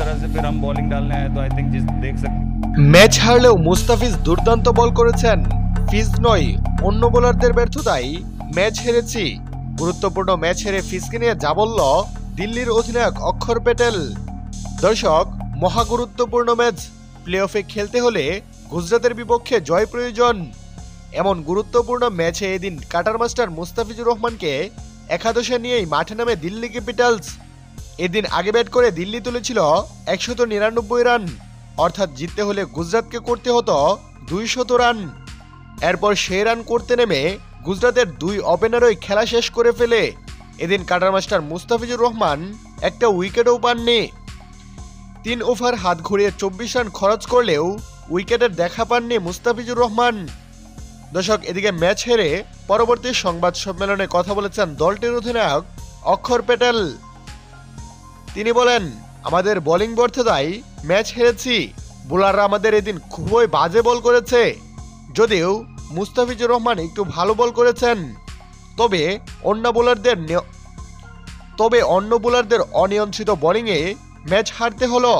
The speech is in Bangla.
तरह से फिर हम बॉलिंग डालने आए तो आई थिंक जिस देख सकते ম্যাচ হারলেও মুস্তাফিজ দুর্দান্ত বল করেছেন। ফিজ নয়, অন্য বোলারদের ব্যর্থতায় ম্যাচ হেরেছি। গুরুত্বপূর্ণ ম্যাচ হেরে ফিজকে নিয়ে যা বলল দিল্লির অধিনায়ক অক্ষর প্যাটেল। দর্শক, মহাগুরুত্বপূর্ণ ম্যাচ প্লে অফে খেলতে হলে গুজরাতের বিপক্ষে জয় প্রয়োজন। এমন গুরুত্বপূর্ণ ম্যাচে এদিন কাটার মাস্টার মুস্তাফিজুর রহমানকে একাদশে নিয়েই মাঠে নামে দিল্লি ক্যাপিটালস। এদিন আগে ব্যাট করে দিল্লি তুলেছিল 199 রান, অর্থাৎ জিততে হলে গুজরাতকে করতে হতো 200 রান। এরপর সেই রান করতে নেমে গুজরাতের দুই ওপেনারই খেলা শেষ করে ফেলে। এদিন কাটার মাস্টার মুস্তাফিজুর রহমান একটা উইকেটও পাননি। 3 ওভার হাত ঘুরিয়ে 24 রান খরচ করলেও উইকেটের দেখা পাননি মুস্তাফিজুর রহমান। দর্শক, এদিকে ম্যাচ হেরে পরবর্তী সংবাদ সম্মেলনে কথা বলেছেন দলটির অধিনায়ক অক্ষর প্যাটেল। তিনি বলেন, আমাদের বোলিং ব্যর্থতায় ম্যাচ হেরেছি। বোলাররা আমাদের এদিন খুবই বাজে বল করেছে। যদিও মুস্তাফিজুর রহমান একটু ভালো বল করেছেন, তবে অন্য বোলারদের অনিয়ন্ত্রিত বোলিংয়ে ম্যাচ হারতে হলো।